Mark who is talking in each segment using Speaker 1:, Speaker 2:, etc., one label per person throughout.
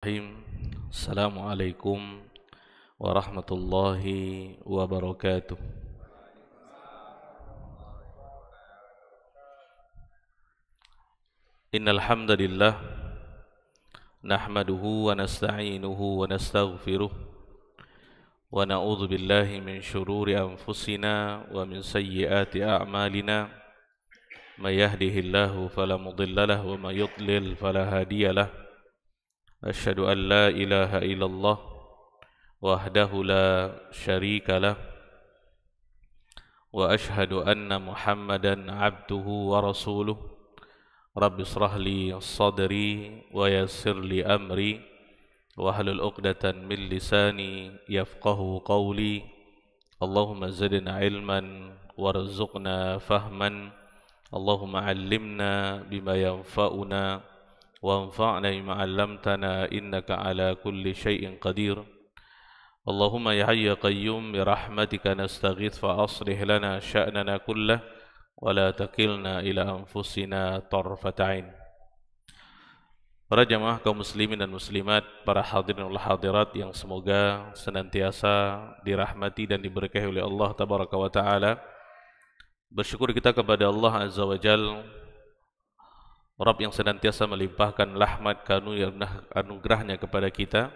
Speaker 1: Bismillahirrahmanirrahim. Assalamualaikum warahmatullahi wabarakatuh. Innal hamdalillah nahmaduhu wa nasta'inuhu wa nastaghfiruh wa na'udzu billahi min shururi anfusina wa min sayyiati a'malina. May yahdihillahu fala mudilla lahu wa may yudlil fala hadiya lahu. Asyhadu an la ilaha illallah wahdahu la syarika lah wa asyhadu anna Muhammadan abduhu wa rasuluh. Rabbi israh li sadri wa yassir li amri wahlul 'uqdatan min lisani yafqahu qawli. Allahumma zidna ilman warzuqna fahman. Allahumma 'allimna bima yanfa'una وانفعنا بما علمتنا إنك على كل شيء قدير. اللهم يا حي يا قيوم برحمتك نستغيث فأصلح لنا شأننا كله ولا تكلنا إلى أنفسنا طرفة عين. Para jamaah kaum muslimin dan muslimat, para hadirin wal hadirat yang semoga senantiasa dirahmati dan diberkahi oleh Allah tabaraka wa taala. Bersyukur kita kepada Allah azza wa jalla, Rabb yang senantiasa melimpahkan rahmat anugerahnya kepada kita,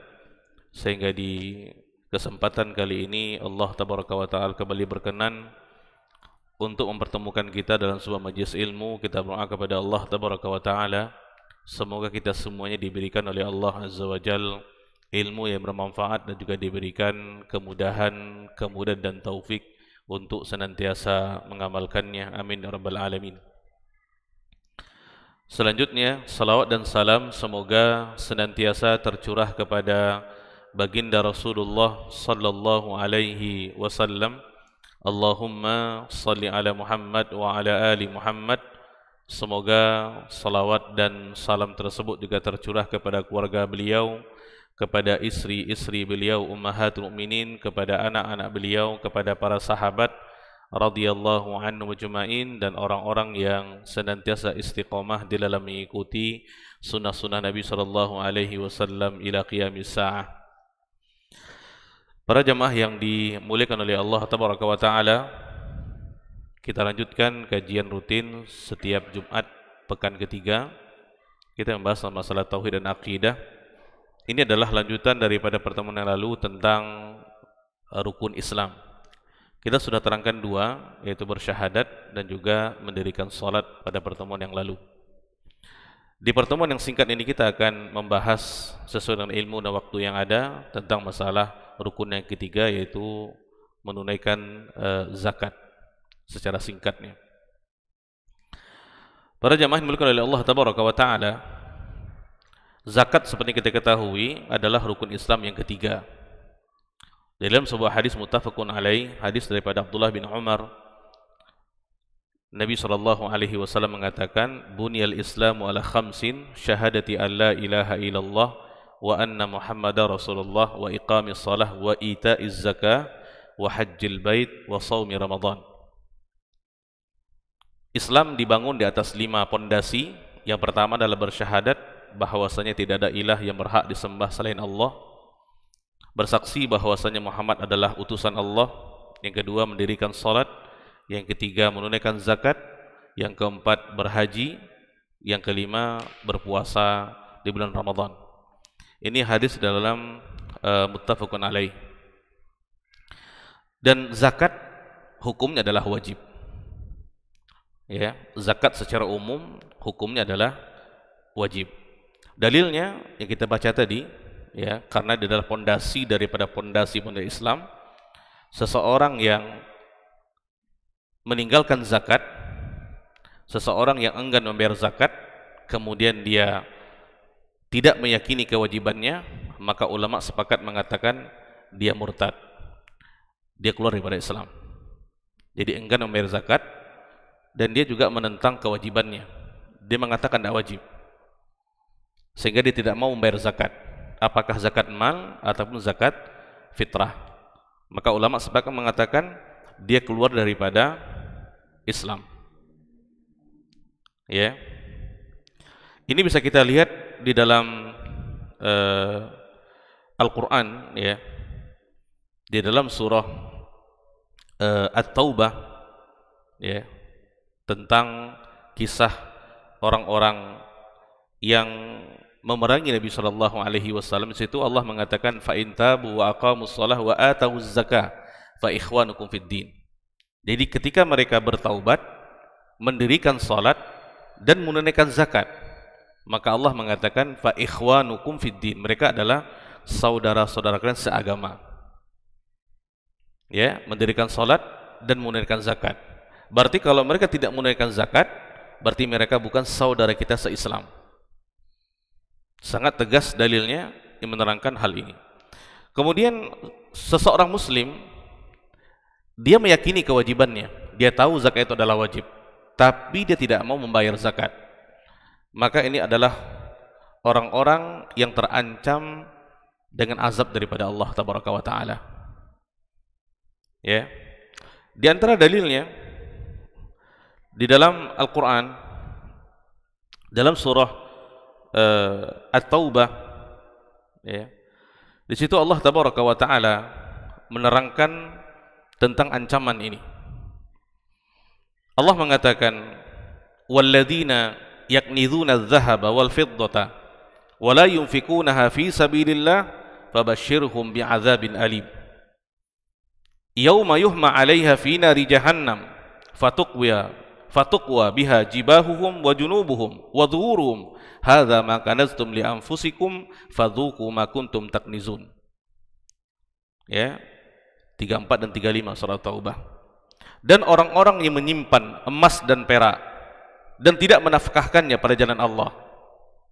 Speaker 1: sehingga di kesempatan kali ini Allah tabaraka wa ta'ala kembali berkenan untuk mempertemukan kita dalam sebuah majlis ilmu. Kita berdoa kepada Allah tabaraka wa ta'ala, semoga kita semuanya diberikan oleh Allah azza wa jalla ilmu yang bermanfaat dan juga diberikan kemudahan dan taufik untuk senantiasa mengamalkannya. Amin ya rabbal alamin. Selanjutnya, salawat dan salam semoga senantiasa tercurah kepada baginda Rasulullah sallallahu alaihi wasallam. Allahumma salli ala Muhammad wa ala ali Muhammad. Semoga salawat dan salam tersebut juga tercurah kepada keluarga beliau, kepada istri-istri beliau ummahatul mukminin, kepada anak-anak beliau, kepada para sahabat radhiyallahu anhu majma'in, dan orang-orang yang senantiasa istiqamah di dalam mengikuti sunnah-sunnah Nabi sallallahu alaihi wasallam ila qiyamis saah. Para jamaah yang dimuliakan oleh Allah tabaraka wa taala, kita lanjutkan kajian rutin setiap Jumat pekan ketiga. Kita membahas masalah tauhid dan akidah. Ini adalah lanjutan daripada pertemuan yang lalu tentang rukun Islam. Kita sudah terangkan dua, yaitu bersyahadat dan juga mendirikan salat pada pertemuan yang lalu. Di pertemuan yang singkat ini kita akan membahas sesuai dengan ilmu dan waktu yang ada tentang masalah rukun yang ketiga, yaitu menunaikan zakat secara singkatnya. Para jamaah yang dimuliakan oleh Allah tabaraka wa taala, zakat seperti kita ketahui adalah rukun Islam yang ketiga. Dalam sebuah hadis muttafaqun alaih, hadis daripada Abdullah bin Umar, Nabi sallallahu alaihi wasallam mengatakan, "Bunyal Islamu ala khamsin, syahadati an la ilaha illallah wa anna Muhammadar Rasulullah wa iqamis shalah wa ita'iz zakah wa hajjil bait wa shaumi Ramadan." Islam dibangun di atas 5 pondasi. Yang pertama adalah bersyahadat bahwasanya tidak ada ilah yang berhak disembah selain Allah, bersaksi bahwasanya Muhammad adalah utusan Allah. Yang kedua mendirikan salat. Yang ketiga menunaikan zakat. Yang keempat berhaji. Yang kelima berpuasa di bulan Ramadan. Ini hadis dalam muttafaqun alaih. Dan zakat hukumnya adalah wajib. Ya, zakat secara umum hukumnya adalah wajib. Dalilnya yang kita baca tadi, ya, karena dia adalah pondasi daripada pondasi Islam. Seseorang yang meninggalkan zakat, seseorang yang enggan membayar zakat, kemudian dia tidak meyakini kewajibannya, maka ulama sepakat mengatakan dia murtad, dia keluar daripada Islam. Jadi enggan membayar zakat dan dia juga menentang kewajibannya. Dia mengatakan tidak wajib, sehingga dia tidak mau membayar zakat, apakah zakat mal ataupun zakat fitrah. Maka ulama sepakat mengatakan dia keluar daripada Islam. Ya, ini bisa kita lihat di dalam Al-Quran, ya, di dalam surah At-Taubah, ya, tentang kisah orang-orang yang memerangi Nabi Shallallahu Alaihi Wasallam. Di situ Allah mengatakan, fa in tabu wa aqamus shalah wa atawuz zakah fa ikhwanukum fid din. Jadi ketika mereka bertaubat, mendirikan salat dan menunaikan zakat, maka Allah mengatakan fa ikhwanukum fid din, mereka adalah saudara-saudara kalian seagama. Ya, mendirikan salat dan menunaikan zakat. Berarti kalau mereka tidak menunaikan zakat, berarti mereka bukan saudara kita se-Islam. Sangat tegas dalilnya yang menerangkan hal ini. Kemudian seseorang muslim, dia meyakini kewajibannya, dia tahu zakat itu adalah wajib, tapi dia tidak mau membayar zakat. Maka ini adalah orang-orang yang terancam dengan azab daripada Allah Tabaraka wa Ta'ala. Ya, di antara dalilnya di dalam Al-Quran, dalam surah At-Taubah, ya, di situ Allah Tabaraka wa Ta'ala menerangkan tentang ancaman ini. Allah mengatakan, walladzina yaknizuna adh-dhahaba wal fiddata wa la yunfikunaha fi sabilillah fabashshirhum bi'adzabin alim. Yauma yuhma 'alaiha fi nari jahannam fatuqwa biha jibahuhum wa junubuhum wa dhuhuruhum hadza ma kanaztum li anfusikum fadzuqu ma kuntum taknizun. Ya, 34 dan 35 surah Taubah. Dan orang-orang yang menyimpan emas dan perak dan tidak menafkahkannya pada jalan Allah.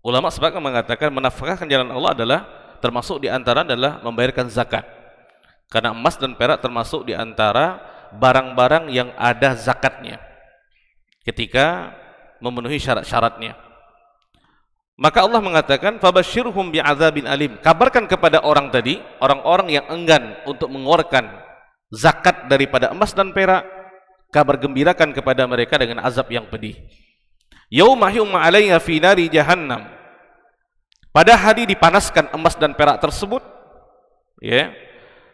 Speaker 1: Ulama sepakat mengatakan menafkahkan jalan Allah adalah termasuk di antara adalah membayarkan zakat. Karena emas dan perak termasuk di antara barang-barang yang ada zakatnya ketika memenuhi syarat-syaratnya. Maka Allah mengatakan fabashshirhum bi'adzabin alim. Kabarkan kepada orang tadi, orang-orang yang enggan untuk mengeluarkan zakat daripada emas dan perak, kabar gembirakan kepada mereka dengan azab yang pedih. Yauma yuhma 'alaiha fi nari jahannam. Pada hari dipanaskan emas dan perak tersebut, ya,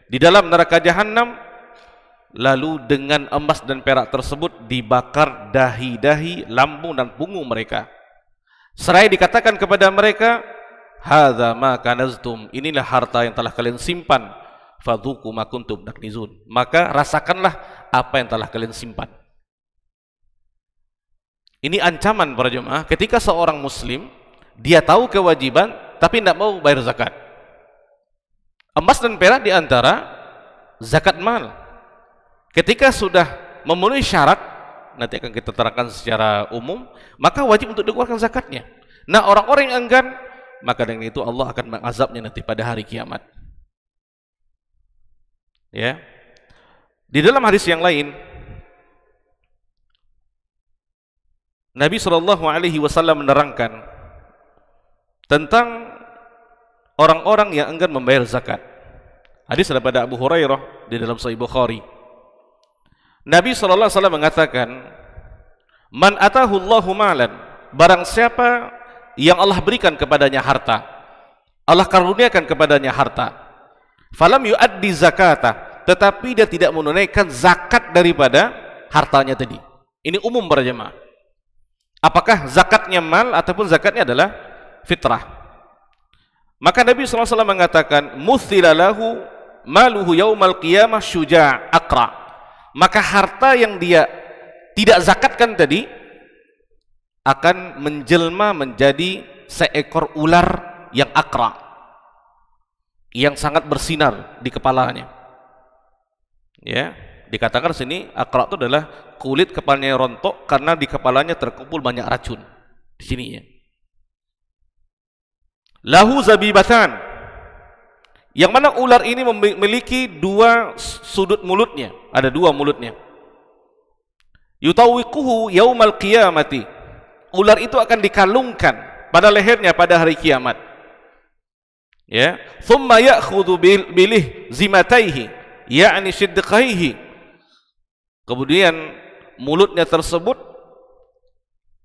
Speaker 1: di dalam neraka jahanam, lalu dengan emas dan perak tersebut dibakar dahi-dahi, lambung dan punggung mereka. Seraya dikatakan kepada mereka, hadza ma kanaztum, inilah harta yang telah kalian simpan, fadzuqu ma kuntum taknizun, maka rasakanlah apa yang telah kalian simpan. Ini ancaman para jemaah ketika seorang muslim dia tahu kewajiban tapi tidak mau bayar zakat. Emas dan perak di antara zakat mal. Ketika sudah memenuhi syarat, nanti akan kita terangkan secara umum, maka wajib untuk dikeluarkan zakatnya. Nah, orang-orang yang enggan, maka dengan itu Allah akan mengazabnya nanti pada hari kiamat. Ya. Di dalam hadis yang lain, Nabi SAW menerangkan tentang orang-orang yang enggan membayar zakat. Hadis daripada Abu Hurairah di dalam Sahih Bukhari. Nabi SAW mengatakan, man atahu Allahu malan, barang siapa yang Allah berikan kepadanya harta, Allah karuniakan kepadanya harta, falam yuaddi zakata, tetapi dia tidak menunaikan zakat daripada hartanya tadi. Ini umum para jemaah. Apakah zakatnya mal ataupun zakatnya adalah fitrah? Maka Nabi SAW mengatakan, muthila lahu maluhu yaumal qiyamah syuja' aqra. Maka harta yang dia tidak zakatkan tadi akan menjelma menjadi seekor ular yang aqra, yang sangat bersinar di kepalanya. Ya, dikatakan sini aqra itu adalah kulit kepalanya rontok karena di kepalanya terkumpul banyak racun. Di sini ya. Lahu zabibatan, yang mana ular ini memiliki dua sudut mulutnya, ada dua mulutnya. Yutawiquhu yaumal qiyamati, ular itu akan dikalungkan pada lehernya pada hari kiamat. Ya, thumma ya'khudhu bilih zimataihi, ya'ni shidqaihi. Kemudian mulutnya tersebut,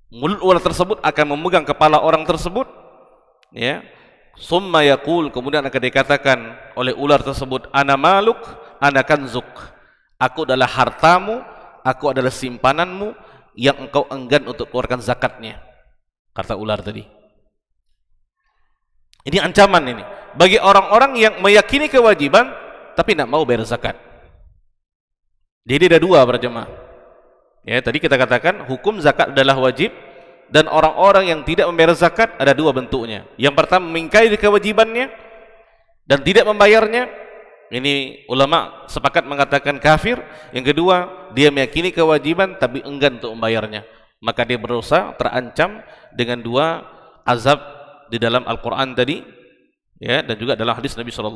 Speaker 1: mulut ular tersebut akan memegang kepala orang tersebut, ya, Summa yaqul, kemudian akan dikatakan oleh ular tersebut, ana maluk, ana kanzuk. Aku adalah hartamu, aku adalah simpananmu yang engkau enggan untuk keluarkan zakatnya. Kata ular tadi. Ini ancaman ini bagi orang-orang yang meyakini kewajiban tapi tidak mau bayar zakat. Jadi ada dua para jemaah. Ya, tadi kita katakan hukum zakat adalah wajib, dan orang-orang yang tidak membayar zakat ada dua bentuknya. Yang pertama, mengingkari kewajibannya dan tidak membayarnya. Ini ulama sepakat mengatakan kafir. Yang kedua, dia meyakini kewajiban tapi enggan untuk membayarnya. Maka dia berdosa, terancam dengan dua azab di dalam Al-Quran tadi, ya, dan juga dalam hadis Nabi SAW.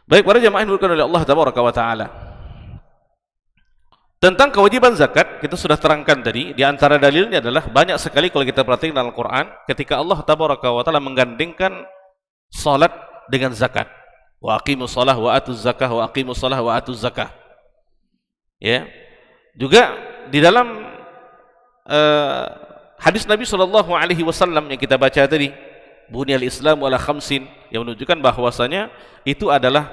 Speaker 1: Baik para jemaah yang dimuliakan oleh Allah Tabaraka wa Ta'ala, tentang kewajiban zakat kita sudah terangkan tadi. Di antara dalilnya adalah banyak sekali kalau kita perhatikan dalam Al-Quran, ketika Allah Tabaraka wa Ta'ala menggandingkan salat dengan zakat. Wa aqimus shalah wa atuz zakah, wa aqimus shalah wa atuz zakah. Ya. Juga di dalam hadis Nabi SAW yang kita baca tadi, Bunyal Islam ala khamsin, yang menunjukkan bahwasanya itu adalah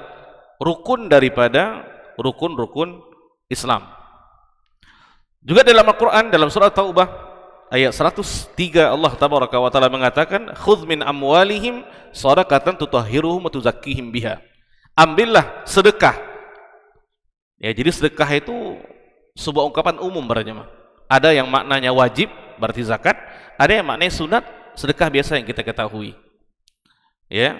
Speaker 1: rukun daripada rukun-rukun Islam. Juga dalam Al-Quran, dalam surah Taubah ayat 103, Allah Tabaraka wa Ta'ala mengatakan, khudh min amwalihim shadaqatan tutahhiruhum wa tuzakkihim biha. Ambillah sedekah. Ya, jadi sedekah itu sebuah ungkapan umum para jemaah. Ada yang maknanya wajib, berarti zakat. Ada yang maknanya sunat, sedekah biasa yang kita ketahui. Ya,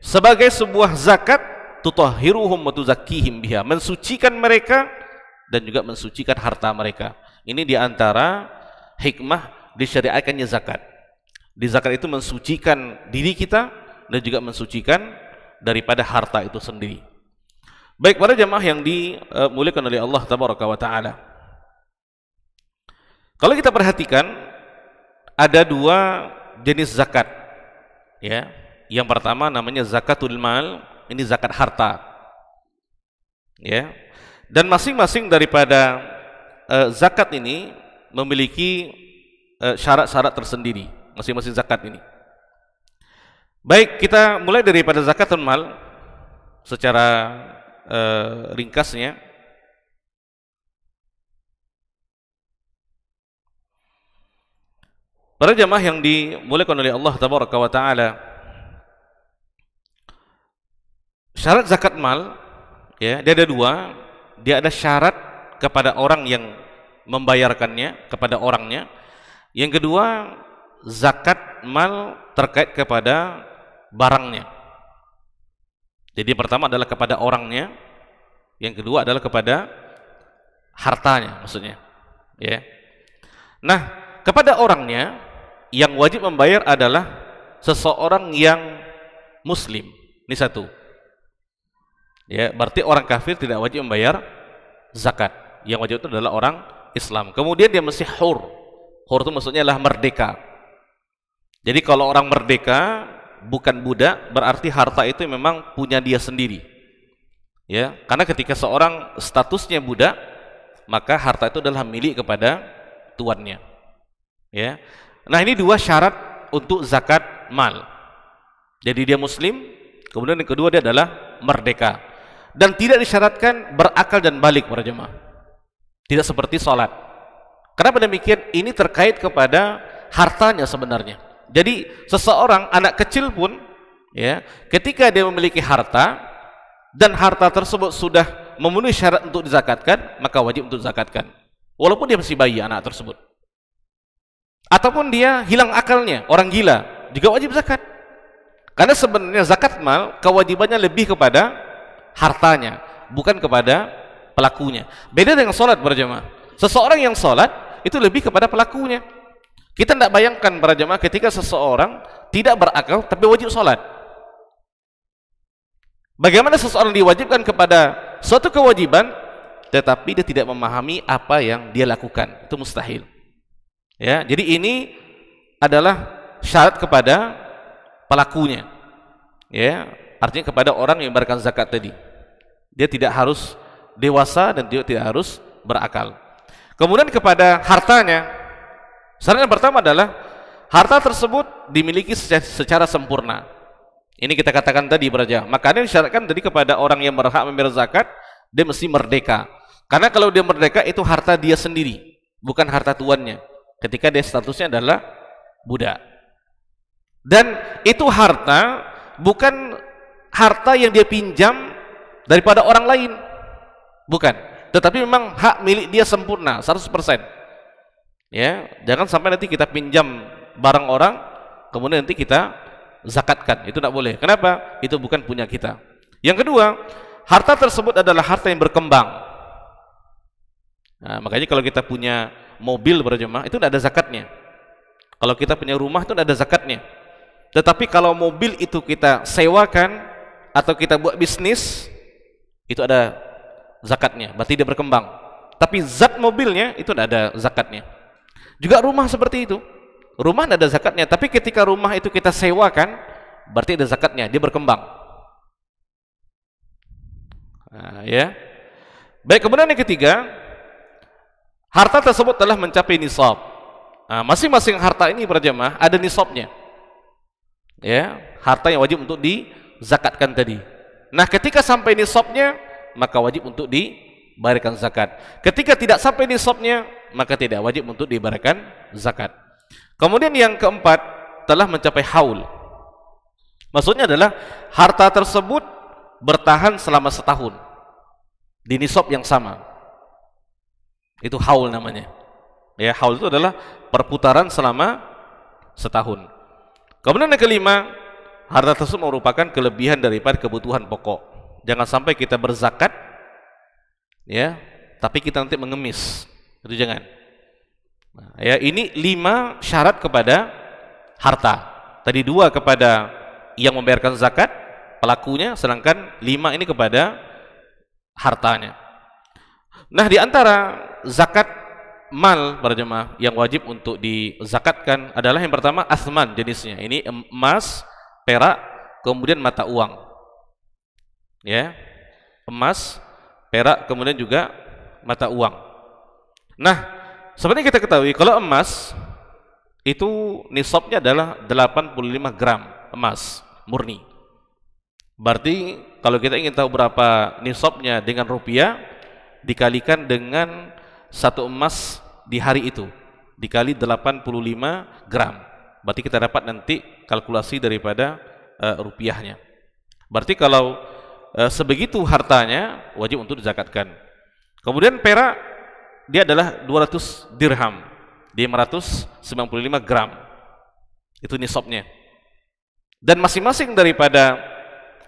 Speaker 1: sebagai sebuah zakat, tutahhiruhum wa tuzakkihim biha, mensucikan mereka dan juga mensucikan harta mereka. Ini diantara hikmah disyariatkannya zakat. Di zakat itu mensucikan diri kita dan juga mensucikan daripada harta itu sendiri. Baik para jemaah yang dimuliakan oleh Allah Tabaraka wa Ta'ala, kalau kita perhatikan ada dua jenis zakat. Ya, yang pertama namanya zakatul mal, ini zakat harta. Ya, dan masing-masing daripada zakat ini memiliki syarat-syarat tersendiri, masing-masing zakat ini. Baik, kita mulai daripada zakatul mal secara ringkasnya. Para jemaah yang dimuliakan oleh Allah Tabaraka wa Ta'ala, syarat zakat mal, ya, dia ada dua. Dia ada syarat kepada orang yang membayarkannya, kepada orangnya. Yang kedua, zakat mal terkait kepada barangnya. Jadi pertama adalah kepada orangnya, yang kedua adalah kepada hartanya, maksudnya. Ya. Nah, kepada orangnya yang wajib membayar adalah seseorang yang muslim. Ini satu. Ya, berarti orang kafir tidak wajib membayar zakat. Yang wajib itu adalah orang Islam. Kemudian dia mesti hur. Hur itu maksudnya adalah merdeka. Jadi kalau orang merdeka, bukan budak, berarti harta itu memang punya dia sendiri. Ya, karena ketika seorang statusnya budak, maka harta itu adalah milik kepada tuannya. Ya. Nah, ini dua syarat untuk zakat mal. Jadi dia muslim, kemudian yang kedua dia adalah merdeka. Dan tidak disyaratkan berakal dan balik para jemaah. Tidak seperti sholat. Kenapa demikian? Ini terkait kepada hartanya sebenarnya. Jadi seseorang anak kecil pun, ya, ketika dia memiliki harta dan harta tersebut sudah memenuhi syarat untuk dizakatkan, maka wajib untuk zakatkan. Walaupun dia masih bayi anak tersebut. Ataupun dia hilang akalnya, orang gila, juga wajib zakat. Karena sebenarnya zakat mal kewajibannya lebih kepada hartanya, bukan kepada pelakunya. Beda dengan sholat para jemaah. Seseorang yang sholat itu lebih kepada pelakunya. Kita tidak bayangkan para jemaah ketika seseorang tidak berakal tapi wajib sholat. Bagaimana seseorang diwajibkan kepada suatu kewajiban tetapi dia tidak memahami apa yang dia lakukan? Itu mustahil. Ya, jadi ini adalah syarat kepada pelakunya. Ya, artinya kepada orang yang memberikan zakat tadi. Dia tidak harus dewasa dan dia tidak harus berakal. Kemudian kepada hartanya, syarat yang pertama adalah harta tersebut dimiliki secara sempurna. Ini kita katakan tadi beraja. Makanya disyaratkan tadi kepada orang yang berhak membayar zakat, dia mesti merdeka. Karena kalau dia merdeka itu harta dia sendiri, bukan harta tuannya. Ketika dia statusnya adalah budak. Dan itu harta bukan harta yang dia pinjam daripada orang lain. Bukan. Tetapi memang hak milik dia sempurna 100%. Ya, jangan sampai nanti kita pinjam barang orang kemudian nanti kita zakatkan. Itu tidak boleh. Kenapa? Itu bukan punya kita. Yang kedua, harta tersebut adalah harta yang berkembang. Nah, makanya kalau kita punya mobil berjemaah itu tidak ada zakatnya. Kalau kita punya rumah itu tidak ada zakatnya. Tetapi kalau mobil itu kita sewakan atau kita buat bisnis, itu ada zakatnya, berarti dia berkembang. Tapi zat mobilnya itu tidak ada zakatnya. Juga rumah seperti itu. Rumah tidak ada zakatnya, tapi ketika rumah itu kita sewakan, berarti ada zakatnya, dia berkembang. Nah, ya. Baik, kemudian yang ketiga, harta tersebut telah mencapai nisab. Nah, masing-masing harta ini berjamaah ada nisabnya. Ya, harta yang wajib untuk dizakatkan tadi. Nah, ketika sampai nisabnya, maka wajib untuk dibayarkan zakat. Ketika tidak sampai nisabnya, maka tidak wajib untuk dibayarkan zakat. Kemudian yang keempat, telah mencapai haul. Maksudnya adalah harta tersebut bertahan selama setahun di nisab yang sama. Itu haul namanya. Ya, haul itu adalah perputaran selama setahun. Kemudian yang kelima, harta tersebut merupakan kelebihan daripada kebutuhan pokok. Jangan sampai kita berzakat, ya, tapi kita nanti mengemis. Itu jangan. Nah, ya, ini 5 syarat kepada harta. Tadi 2 kepada yang membayarkan zakat, pelakunya, sedangkan 5 ini kepada hartanya. Nah, di antara zakat mal para jemaah yang wajib untuk dizakatkan adalah yang pertama asman jenisnya. Ini emas, perak, kemudian mata uang. Ya. Emas, perak, kemudian juga mata uang. Nah, seperti kita ketahui kalau emas itu nisabnya adalah 85 gram emas murni. Berarti kalau kita ingin tahu berapa nisabnya dengan rupiah, dikalikan dengan 1 emas di hari itu, dikali 85 gram, berarti kita dapat nanti kalkulasi daripada rupiahnya. Berarti kalau sebegitu hartanya wajib untuk dizakatkan. Kemudian perak dia adalah 200 dirham, dia 595 gram, itu nisabnya. Dan masing-masing daripada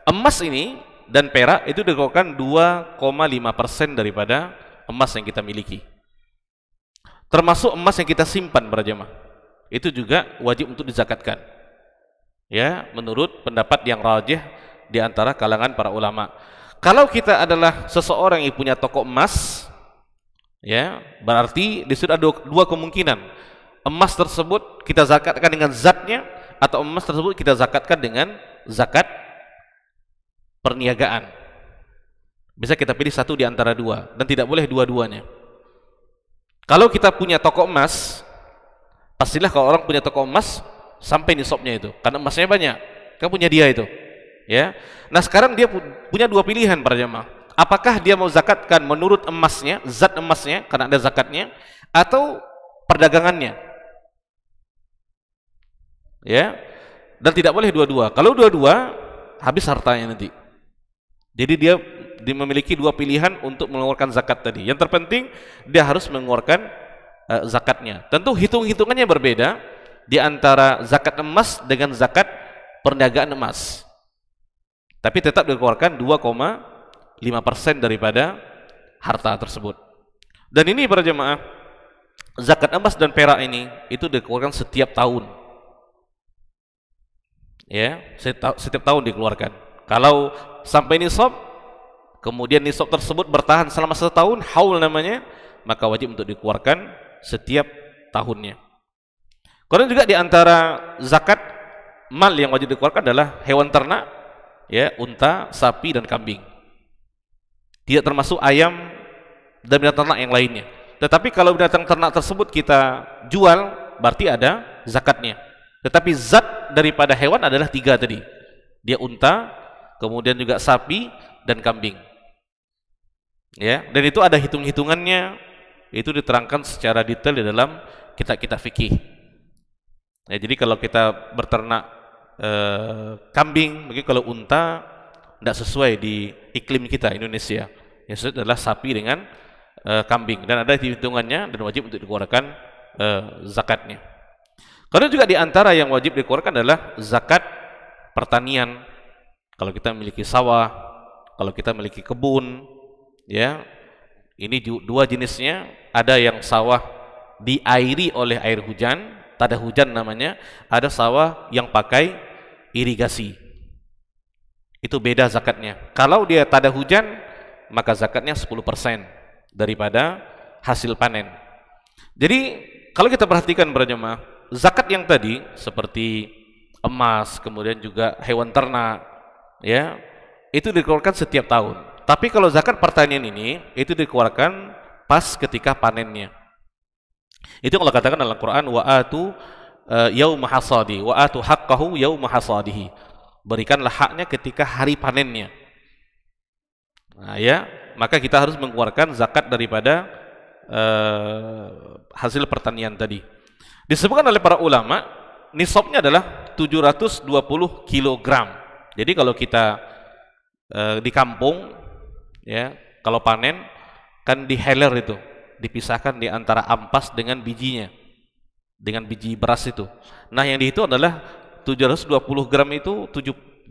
Speaker 1: emas ini dan perak itu dikeluarkan 2,5% daripada emas yang kita miliki. Termasuk emas yang kita simpan para jemaah, itu juga wajib untuk dizakatkan. Ya, menurut pendapat yang rajih di antara kalangan para ulama. Kalau kita adalah seseorang yang punya toko emas, ya, berarti di situ ada 2 kemungkinan. Emas tersebut kita zakatkan dengan zatnya, atau emas tersebut kita zakatkan dengan zakat perniagaan. Bisa kita pilih satu di antara 2, dan tidak boleh dua-duanya. Kalau kita punya toko emas, pastilah kalau orang punya toko emas sampai nisabnya itu, karena emasnya banyak, kan punya dia itu. Ya. Nah, sekarang dia punya 2 pilihan para jemaah. Apakah dia mau zakatkan menurut emasnya, zat emasnya karena ada zakatnya, atau perdagangannya? Ya. Dan tidak boleh dua-dua. Kalau dua-dua habis hartanya nanti. Jadi dia memiliki 2 pilihan untuk mengeluarkan zakat tadi. Yang terpenting dia harus mengeluarkan zakatnya. Tentu hitung-hitungannya berbeda di antara zakat emas dengan zakat perniagaan emas. Tapi tetap dikeluarkan 2,5% daripada harta tersebut. Dan ini para jemaah, zakat emas dan perak ini itu dikeluarkan setiap tahun. Ya, setiap tahun dikeluarkan. Kalau sampai nisab, kemudian nisab tersebut bertahan selama 1 tahun, haul namanya, maka wajib untuk dikeluarkan setiap tahunnya. Kemudian juga di antara zakat mal yang wajib dikeluarkan adalah hewan ternak, ya, unta, sapi dan kambing. Tidak termasuk ayam dan binatang ternak yang lainnya. Tetapi kalau binatang ternak tersebut kita jual, berarti ada zakatnya. Tetapi zat daripada hewan adalah 3 tadi. Dia unta, kemudian juga sapi dan kambing. Ya, dan itu ada hitung-hitungannya. Itu diterangkan secara detail di dalam kitab-kitab fikih. Ya, jadi kalau kita berternak kambing, mungkin kalau unta tidak sesuai di iklim kita Indonesia. Yang sesuai adalah sapi dengan kambing, dan ada hitungannya dan wajib untuk dikeluarkan zakatnya. Karena juga di antara yang wajib dikeluarkan adalah zakat pertanian. Kalau kita memiliki sawah, kalau kita memiliki kebun, ya, ini 2 jenisnya. Ada yang sawah diairi oleh air hujan, tada hujan namanya. Ada sawah yang pakai irigasi. Itu beda zakatnya. Kalau dia tada hujan, maka zakatnya 10% daripada hasil panen. Jadi kalau kita perhatikan para jemaah, zakat yang tadi seperti emas, kemudian juga hewan ternak, ya, itu dikeluarkan setiap tahun. Tapi kalau zakat pertanian ini, itu dikeluarkan pas ketika panennya. Itu kalau katakan dalam Quran, wa atu yauma hasadi wa atu haqqahu yauma hasadihi. Berikanlah haknya ketika hari panennya. Nah, ya, maka kita harus mengeluarkan zakat daripada hasil pertanian tadi. Disebutkan oleh para ulama, nisabnya adalah 720 kg. Jadi kalau kita di kampung, ya, kalau panen kan diheler itu, dipisahkan di antara ampas dengan bijinya, dengan biji beras itu. Nah, yang dihitung adalah 720 gram itu, 720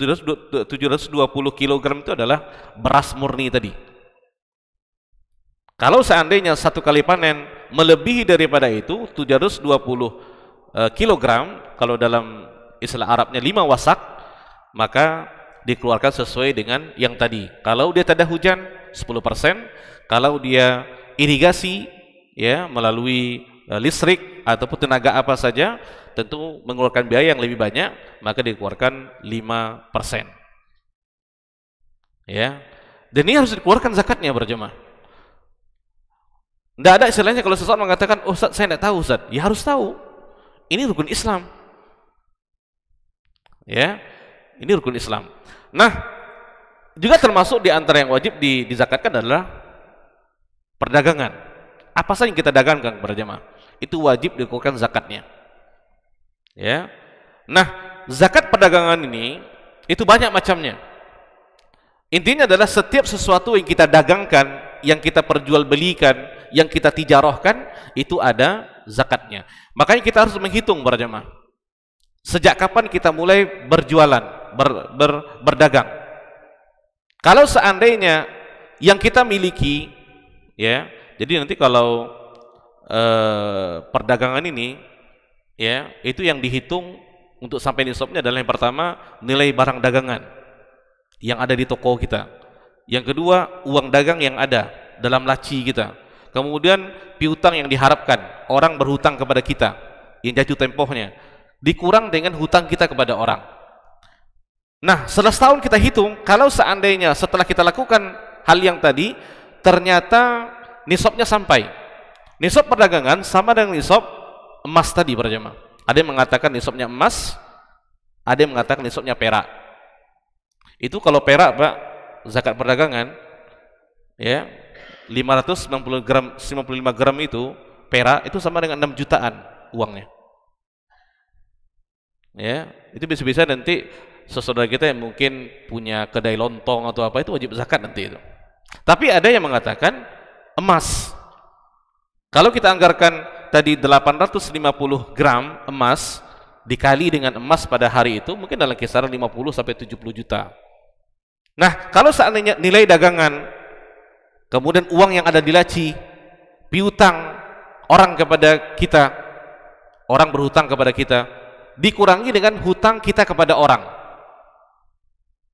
Speaker 1: kilogram itu adalah beras murni tadi. Kalau seandainya satu kali panen melebihi daripada itu 720 kilogram, kalau dalam istilah Arabnya 5 wasak, maka dikeluarkan sesuai dengan yang tadi. Kalau dia tada hujan 10%, kalau dia irigasi, ya, melalui listrik ataupun tenaga apa saja, tentu mengeluarkan biaya yang lebih banyak, maka dikeluarkan 5%. Ya. Dan ini harus dikeluarkan zakatnya berjemaah. Tidak ada istilahnya kalau seseorang mengatakan, oh Ustaz, saya tidak tahu Ustaz. Ya harus tahu. Ini rukun Islam. Ya, ini rukun Islam. Nah, juga termasuk di antara yang wajib dizakatkan adalah perdagangan. Apa saja yang kita dagangkan berjemaah, itu wajib dikeluarkan zakatnya. Ya. Nah, zakat perdagangan ini itu banyak macamnya. Intinya adalah setiap sesuatu yang kita dagangkan, yang kita perjualbelikan, yang kita tijarahkan, itu ada zakatnya. Makanya kita harus menghitung para jemaah. Sejak kapan kita mulai berjualan, berdagang? Kalau seandainya yang kita miliki, ya, jadi nanti kalau perdagangan ini, ya, itu yang dihitung untuk sampai nisabnya adalah yang pertama nilai barang dagangan yang ada di toko kita. Yang kedua, uang dagang yang ada dalam laci kita. Kemudian piutang yang diharapkan, orang berhutang kepada kita, yang jatuh tempohnya, dikurang dengan hutang kita kepada orang. Nah, setelah setahun kita hitung, kalau seandainya setelah kita lakukan hal yang tadi, ternyata nisabnya sampai. Nisab perdagangan sama dengan nisab emas tadi para jemaah. Ada yang mengatakan nisabnya emas, ada yang mengatakan nisabnya perak. Itu kalau perak, Pak, zakat perdagangan, ya, 595 gram itu perak, itu sama dengan 6 jutaan uangnya. Ya, itu bisa-bisa nanti saudara kita yang mungkin punya kedai lontong atau apa, itu wajib zakat nanti itu. Tapi ada yang mengatakan emas. Kalau kita anggarkan tadi 850 gram emas dikali dengan emas pada hari itu, mungkin dalam kisaran 50 sampai 70 juta. Nah, kalau seandainya nilai dagangan, kemudian uang yang ada di laci, piutang orang kepada kita, orang berhutang kepada kita, dikurangi dengan hutang kita kepada orang,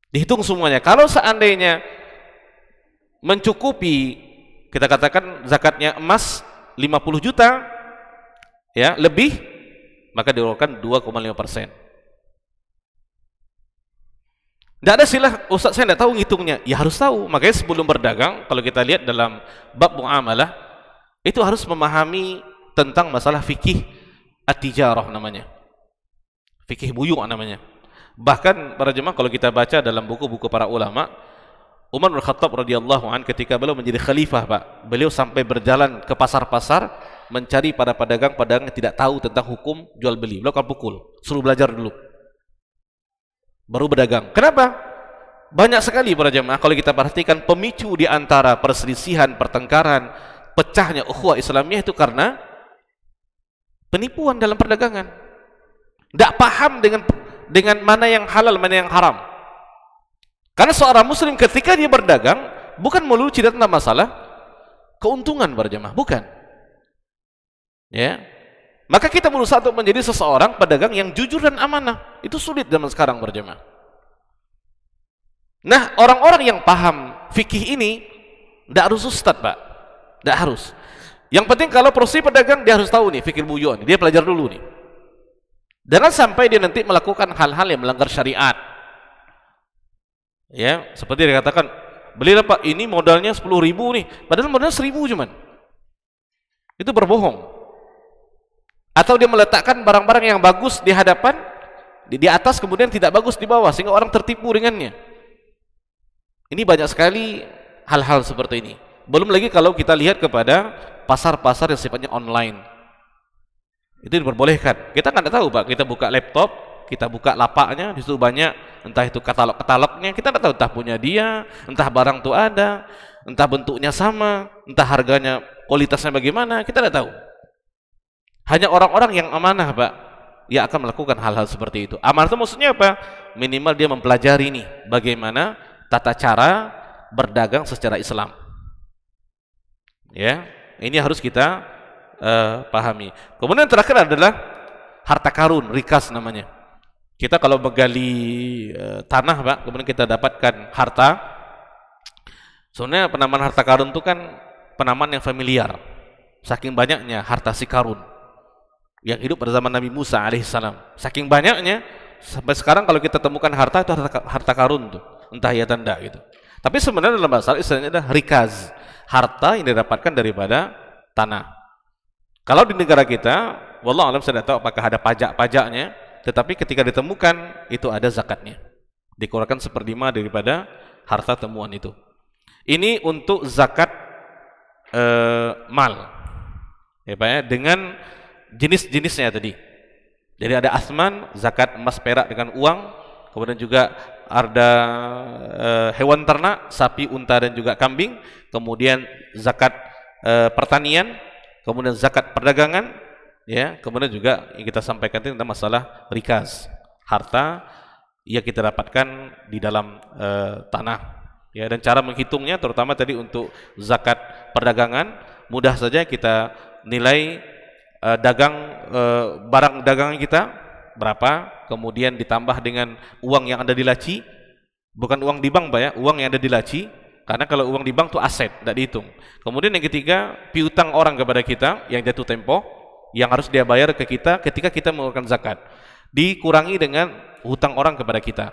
Speaker 1: dihitung semuanya. Kalau seandainya mencukupi, kita katakan zakatnya emas 50 juta, ya, lebih, maka dikeluarkan 2,5%. Tidak ada silah, Ustaz saya tidak tahu ngitungnya. Ya harus tahu. Makanya sebelum berdagang, kalau kita lihat dalam bab muamalah, itu harus memahami tentang masalah fikih at-tijarah namanya. Fikih buyuk namanya. Bahkan para jemaah kalau kita baca dalam buku-buku para ulama, Umar bin Khattab radhiyallahu an ketika beliau menjadi khalifah, Pak, beliau sampai berjalan ke pasar-pasar mencari para pedagang-pedagang yang tidak tahu tentang hukum jual beli. Beliau akan pukul, suruh belajar dulu, baru berdagang. Kenapa? Banyak sekali para jemaah kalau kita perhatikan pemicu di antara perselisihan, pertengkaran, pecahnya ukhuwah Islamiyah itu karena penipuan dalam perdagangan. Tidak paham dengan mana yang halal, mana yang haram. Karena seorang muslim ketika dia berdagang bukan melulu cerita tentang masalah keuntungan para jemaah, bukan. Ya. Maka kita berusaha untuk menjadi seseorang pedagang yang jujur dan amanah. Itu sulit zaman sekarang para jemaah. Nah, orang-orang yang paham fikih ini tidak harus ustaz, Pak. Tidak harus. Yang penting kalau proses pedagang dia harus tahu nih fikih buyuk, dia pelajar dulu nih. Jangan sampai dia nanti melakukan hal-hal yang melanggar syariat. Ya, seperti dikatakan, belilah Pak, ini modalnya 10.000 nih, padahal modalnya 1.000 cuman. Itu berbohong. Atau dia meletakkan barang-barang yang bagus di hadapan, di atas, kemudian tidak bagus di bawah, sehingga orang tertipu dengannya. Ini banyak sekali hal-hal seperti ini. Belum lagi kalau kita lihat kepada pasar-pasar yang sifatnya online. Itu diperbolehkan. Kita nggak tahu, Pak. Kita buka laptop, kita buka lapaknya, di situ banyak, entah itu katalog-katalognya, kita nggak tahu, entah punya dia, entah barang itu ada, entah bentuknya sama, entah harganya, kualitasnya bagaimana, kita nggak tahu. Hanya orang-orang yang amanah, Pak, yang akan melakukan hal-hal seperti itu. Amanah itu maksudnya apa? Minimal dia mempelajari nih bagaimana tata cara berdagang secara Islam. Ya, ini harus kita pahami. Kemudian terakhir adalah harta karun, rikas namanya. Kita kalau menggali tanah, Pak, kemudian kita dapatkan harta. Sebenarnya penamaan harta karun itu kan penamaan yang familiar. Saking banyaknya harta si karun yang hidup pada zaman Nabi Musa alaihissalam. Saking banyaknya sampai sekarang kalau kita temukan harta itu harta karun tuh, entah ya tanda gitu. Tapi sebenarnya dalam bahasa istilahnya adalah rikaz, harta yang didapatkan daripada tanah. Kalau di negara kita, wallahu alam saya tidak tahu apakah ada pajak-pajaknya, tetapi ketika ditemukan itu ada zakatnya. Dikeluarkan 1/5 daripada harta temuan itu. Ini untuk zakat mal. Ya, Pak ya, dengan jenis-jenisnya tadi. Jadi ada asman, zakat emas perak dengan uang, kemudian juga ada hewan ternak, sapi, unta dan juga kambing, kemudian zakat pertanian, kemudian zakat perdagangan, ya, kemudian juga yang kita sampaikan tentang masalah rikaz, harta yang kita dapatkan di dalam tanah, ya, dan cara menghitungnya terutama tadi untuk zakat perdagangan mudah saja kita nilai barang dagangan kita berapa, kemudian ditambah dengan uang yang ada di laci, bukan uang di bank, Pak ya, uang yang ada di laci. Karena kalau uang di bank itu aset, tidak dihitung. Kemudian yang ketiga, piutang orang kepada kita yang jatuh tempo, yang harus dia bayar ke kita ketika kita mengeluarkan zakat. Dikurangi dengan hutang orang kepada kita,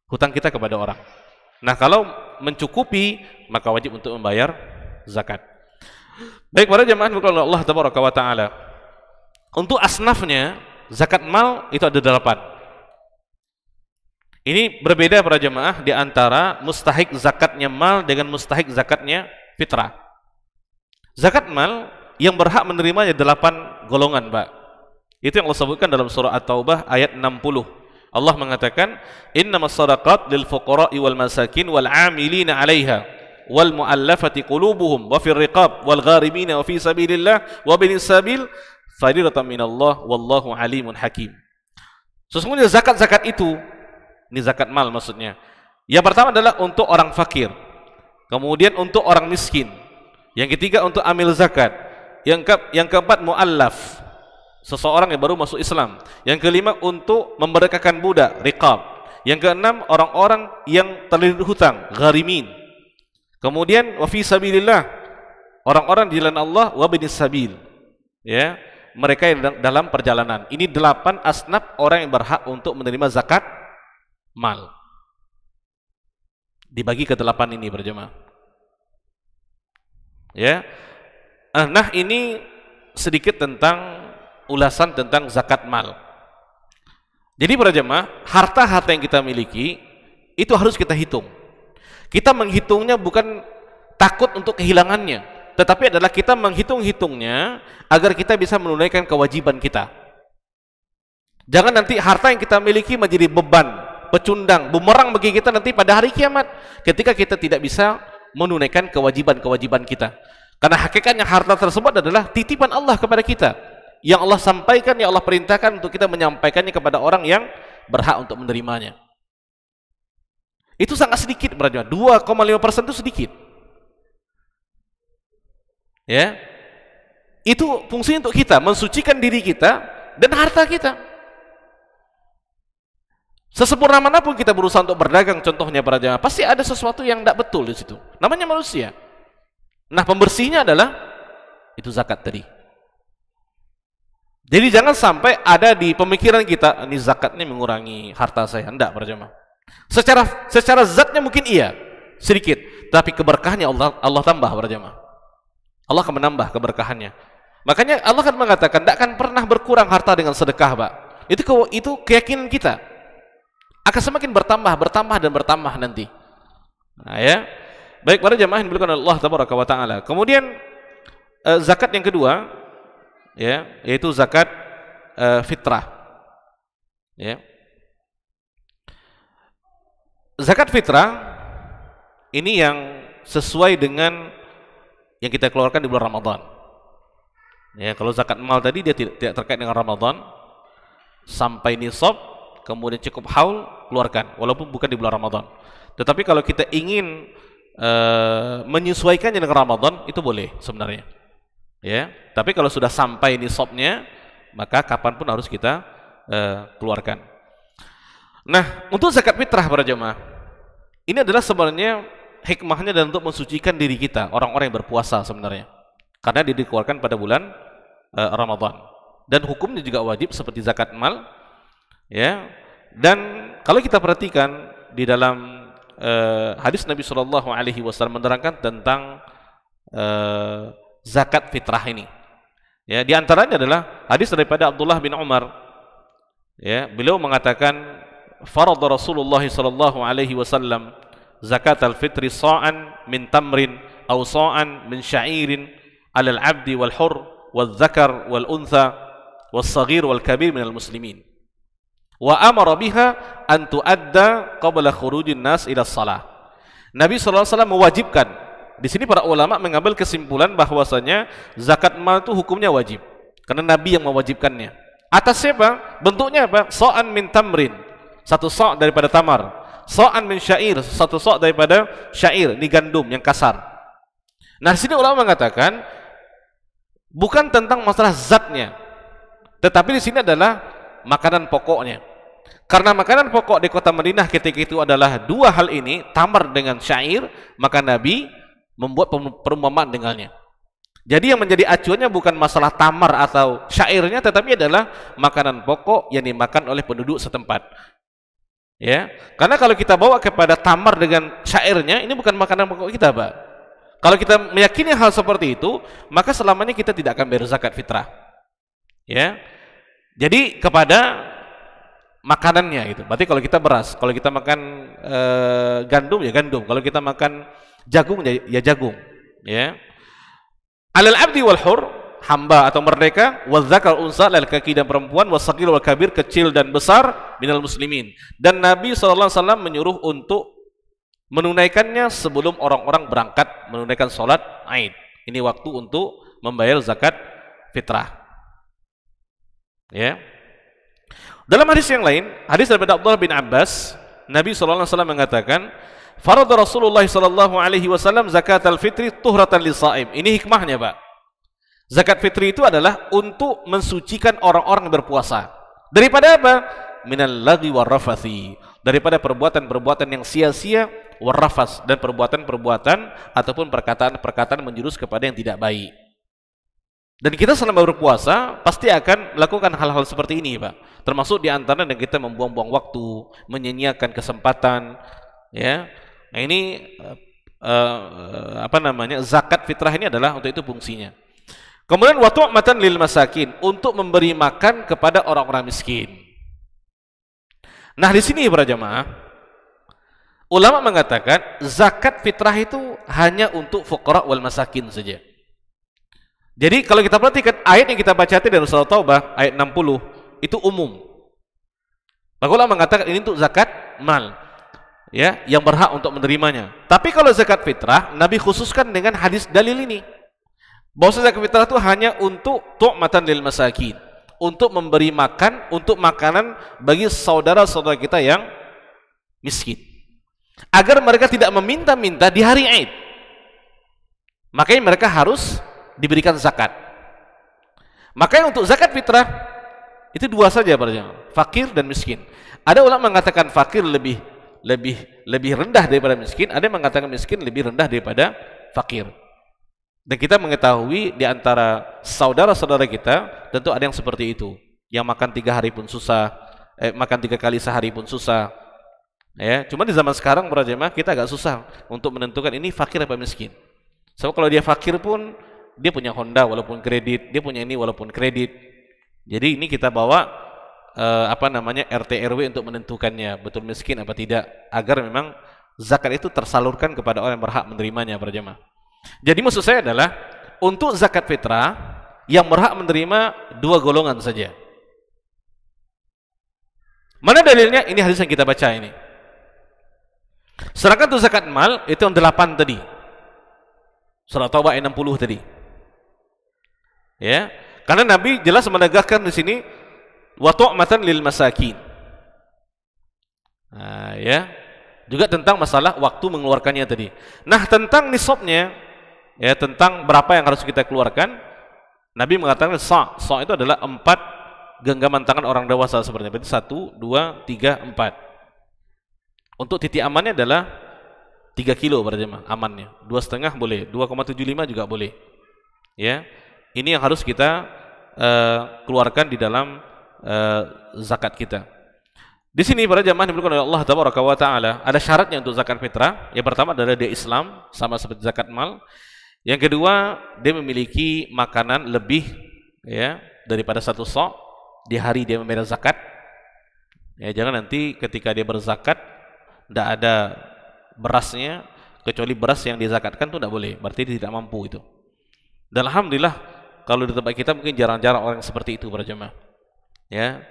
Speaker 1: hutang kita kepada orang. Nah, kalau mencukupi, maka wajib untuk membayar zakat. Baik para jemaah Allah tabaraka wa taala. Untuk asnafnya, zakat mal itu ada 8. Ini berbeda para jemaah di antara mustahik zakatnya mal dengan mustahik zakatnya fitrah. Zakat mal yang berhak menerimanya 8 golongan, Pak. Itu yang Allah sebutkan dalam surah At-Taubah ayat 60. Allah mengatakan, "Innamas shadaqat lil fuqara'i wal masakin wal 'amilina 'alaiha wal mu'allafati qulubuhum wa fir riqab wal gharimina wa fi sabilillah wa binis sabil fariidatan minallah wallahu alimun hakim." Sesungguhnya zakat-zakat itu, ini zakat mal maksudnya, yang pertama adalah untuk orang fakir, kemudian untuk orang miskin, yang ketiga untuk amil zakat, yang keempat mu'allaf, seseorang yang baru masuk Islam, yang kelima untuk memerdekakan budak, riqab, yang keenam orang-orang yang terlilit hutang, gharimin, kemudian wa fi sabilillah, orang-orang di jalan Allah, wa binis sabil, ya, mereka yang dalam perjalanan. Ini 8 asnaf orang yang berhak untuk menerima zakat mal. Dibagi ke 8 ini berjemaah. Ya. Nah, ini sedikit tentang ulasan tentang zakat mal. Jadi para jemaah, harta-harta yang kita miliki itu harus kita hitung. Kita menghitungnya bukan takut untuk kehilangannya, tetapi adalah kita menghitung-hitungnya agar kita bisa menunaikan kewajiban kita. Jangan nanti harta yang kita miliki menjadi beban, pecundang, bumerang bagi kita nanti pada hari kiamat ketika kita tidak bisa menunaikan kewajiban-kewajiban kita. Karena hakikatnya harta tersebut adalah titipan Allah kepada kita, yang Allah sampaikan, yang Allah perintahkan untuk kita menyampaikannya kepada orang yang berhak untuk menerimanya. Itu sangat sedikit berarti 2,5% itu sedikit. Ya. Itu fungsinya untuk kita mensucikan diri kita dan harta kita. Sesempurna manapun kita berusaha untuk berdagang, contohnya para jemaah, pasti ada sesuatu yang tidak betul di situ. Namanya manusia. Nah, pembersihnya adalah itu zakat tadi. Jadi jangan sampai ada di pemikiran kita, ini zakat ini mengurangi harta saya. Tidak para jemaah. Secara zatnya mungkin iya, sedikit, tapi keberkahannya Allah tambah para jemaah. Allah akan menambah keberkahannya. Makanya Allah akan mengatakan, tidak akan pernah berkurang harta dengan sedekah, Pak. Itu keyakinan kita. Akan semakin bertambah dan bertambah nanti. Nah, ya. Baik para jemaah yang dimuliakan Allah tabaraka wa taala. Kemudian zakat yang kedua, ya, yaitu zakat fitrah. Ya. Zakat fitrah ini yang sesuai dengan yang kita keluarkan di bulan Ramadan. Ya, kalau zakat mal tadi dia tidak terkait dengan Ramadan, sampai nisab, kemudian cukup haul, keluarkan, walaupun bukan di bulan Ramadan. Tetapi kalau kita ingin menyesuaikannya dengan Ramadan, itu boleh sebenarnya. Ya, tapi kalau sudah sampai nisabnya, maka kapanpun harus kita keluarkan. Nah, untuk zakat fitrah para jemaah, ini adalah sebenarnya hikmahnya dan untuk mensucikan diri kita, orang-orang yang berpuasa sebenarnya. Karena dia dikeluarkan pada bulan Ramadan. Dan hukumnya juga wajib seperti zakat mal. Ya. Dan kalau kita perhatikan di dalam hadis Nabi SAW menerangkan tentang zakat fitrah ini. Ya, di antaranya adalah hadis daripada Abdullah bin Umar. Ya, beliau mengatakan, "Farada Rasulullah SAW zakat al-fitri sa'an min tamrin aw sa'an min sya'irin 'alal 'abdi wal hur wal dzakar wal untha was saghir wal kabir minal muslimin." Wa amara biha an tuadda qabla khurujin nas ila shalah. Nabi SAW mewajibkan. Di sini para ulama mengambil kesimpulan bahwasanya zakat mal itu hukumnya wajib karena Nabi yang mewajibkannya. Atas siapa? Bentuknya apa? Sa'an min tamrin, satu sa' daripada tamar. Sa'an min syair, satu sa' daripada syair, ini gandum yang kasar. Nah, di sini ulama mengatakan bukan tentang masalah zatnya, tetapi di sini adalah makanan pokoknya. Karena makanan pokok di kota Madinah ketika itu adalah dua hal ini, tamar dengan syair, maka Nabi membuat perumpamaan dengannya. Jadi yang menjadi acuannya bukan masalah tamar atau syairnya, tetapi adalah makanan pokok yang dimakan oleh penduduk setempat. Ya, karena kalau kita bawa kepada tamar dengan syairnya, ini bukan makanan pokok kita, Pak. Kalau kita meyakini hal seperti itu, maka selamanya kita tidak akan bayar zakat fitrah. Ya, jadi kepada makanannya gitu. Berarti kalau kita beras, kalau kita makan gandum ya gandum, kalau kita makan jagung ya jagung, ya. Alal abdi wal hur, hamba atau merdeka, wal dzakar unsa, laki-laki dan perempuan, was saghir wal kabir, kecil dan besar, minal muslimin. Dan Nabi SAW menyuruh untuk menunaikannya sebelum orang-orang berangkat menunaikan sholat Aid. Ini waktu untuk membayar zakat fitrah. Ya. Dalam hadis yang lain, hadis daripada Abdullah bin Abbas, Nabi SAW mengatakan, "Farada Rasulullah SAW zakat al-fitri tuhratan lis-shaim." Ini hikmahnya, Pak. Zakat fitri itu adalah untuk mensucikan orang-orang yang berpuasa. Daripada apa? Minal lagwi warrafathi. Daripada perbuatan-perbuatan yang sia-sia, warrafas, dan perbuatan-perbuatan ataupun perkataan-perkataan menjurus kepada yang tidak baik. Dan kita selama berpuasa pasti akan melakukan hal-hal seperti ini, Pak. Termasuk di antara yang kita membuang-buang waktu, menyia-nyiakan kesempatan, ya. Nah, ini zakat fitrah ini adalah untuk itu fungsinya. Kemudian wa tu'matan lil masakin, untuk memberi makan kepada orang-orang miskin. Nah, di sini para jamaah, ulama mengatakan zakat fitrah itu hanya untuk fuqara wal masakin saja. Jadi kalau kita perhatikan ayat yang kita baca dari surah Taubah ayat 60 itu umum. Maka ulama mengatakan ini untuk zakat mal, ya, yang berhak untuk menerimanya. Tapi kalau zakat fitrah, Nabi khususkan dengan hadis dalil ini. Bahwa zakat fitrah itu hanya untuk tu'matan lil masakin, untuk memberi makan, untuk makanan bagi saudara-saudara kita yang miskin, agar mereka tidak meminta-minta di hari Id. Makanya mereka harus diberikan zakat. Makanya untuk zakat fitrah itu dua saja para jemaah, fakir dan miskin. Ada ulama mengatakan fakir lebih rendah daripada miskin, ada yang mengatakan miskin lebih rendah daripada fakir. Dan kita mengetahui di antara saudara-saudara kita tentu ada yang seperti itu, yang makan 3 hari pun susah, makan 3 kali sehari pun susah. Ya, cuma di zaman sekarang para jemaah kita agak susah untuk menentukan ini fakir apa miskin. Sebab kalau dia fakir pun dia punya Honda walaupun kredit, dia punya ini walaupun kredit. Jadi ini kita bawa RT RW untuk menentukannya betul miskin apa tidak, agar memang zakat itu tersalurkan kepada orang yang berhak menerimanya para jemaah. Jadi maksud saya adalah untuk zakat fitrah yang berhak menerima 2 golongan saja. Mana dalilnya? Ini hadis yang kita baca ini. Sedangkan untuk zakat mal itu yang 8 tadi. Surah Taubah ayat 60 tadi. Ya, karena Nabi jelas menegakkan di sini wa tu'matan lil masakin. Nah, ya. Juga tentang masalah waktu mengeluarkannya tadi. Nah, tentang nisabnya, ya, tentang berapa yang harus kita keluarkan, Nabi mengatakan sa' itu adalah 4 genggaman tangan orang dewasa seperti itu. 1, 2, 3, 4. Untuk titik amannya adalah 3 kilo pada jemaah amannya. 2,5 boleh, 2,75 juga boleh. Ya. Ini yang harus kita keluarkan di dalam zakat kita. Di sini para jemaah dimuliakan oleh Allah Tabaraka wa Taala, ada syaratnya untuk zakat fitrah. Yang pertama adalah dia Islam, sama seperti zakat mal. Yang kedua, dia memiliki makanan lebih, ya, daripada 1 sa' di hari dia membayar zakat. Ya, jangan nanti ketika dia berzakat tidak ada berasnya, kecuali beras yang dizakatkan itu tidak boleh, berarti dia tidak mampu itu. Dan alhamdulillah kalau di tempat kita mungkin jarang-jarang orang seperti itu para jemaah. Ya,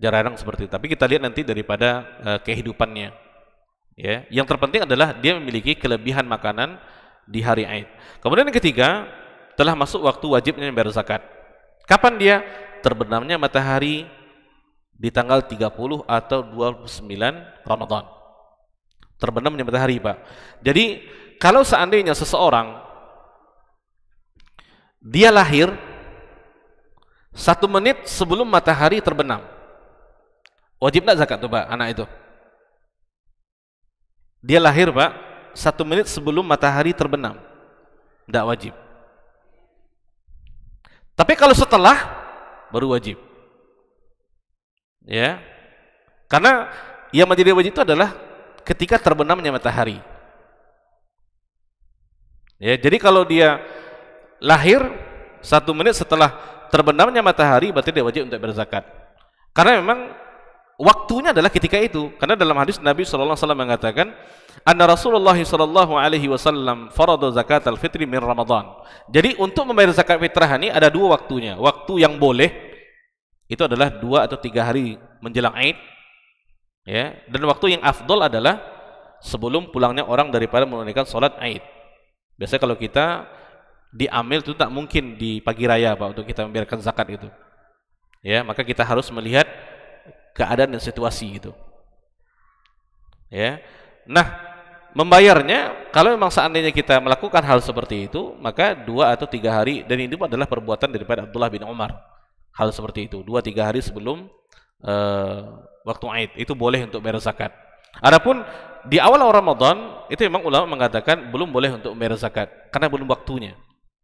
Speaker 1: jarang seperti itu. Tapi kita lihat nanti daripada kehidupannya. Ya, yang terpenting adalah dia memiliki kelebihan makanan di hari Id. Kemudian yang ketiga, telah masuk waktu wajibnya membayar zakat. Kapan dia? Terbenamnya matahari di tanggal 30 atau 29 Ramadan. Terbenamnya matahari, Pak. Jadi kalau seandainya seseorang dia lahir 1 menit sebelum matahari terbenam, wajib tidak zakat tuh Pak, anak itu? Dia lahir Pak 1 menit sebelum matahari terbenam, tidak wajib. Tapi kalau setelah, baru wajib. Ya, karena yang menjadi wajib itu adalah ketika terbenamnya matahari. Ya, jadi kalau dia lahir 1 menit setelah terbenamnya matahari, berarti dia wajib untuk berzakat. Karena memang waktunya adalah ketika itu. Karena dalam hadis Nabi SAW mengatakan, anna Rasulullah SAW farada zakat al-fitri min Ramadan. Jadi untuk membayar zakat fitrah ini ada 2 waktunya. Waktu yang boleh itu adalah 2 atau 3 hari menjelang Id, ya. Dan waktu yang afdol adalah sebelum pulangnya orang daripada menunaikan sholat Id. Biasanya kalau kita diambil itu tak mungkin di pagi raya Pak untuk kita membiarkan zakat itu. Ya, maka kita harus melihat keadaan dan situasi gitu. Ya. Nah, membayarnya kalau memang seandainya kita melakukan hal seperti itu, maka 2 atau 3 hari, dan itu adalah perbuatan daripada Abdullah bin Umar. Hal seperti itu, 2-3 hari sebelum waktu Id itu boleh untuk bayar zakat. Adapun di awal Ramadan itu memang ulama mengatakan belum boleh untuk bayar zakat karena belum waktunya.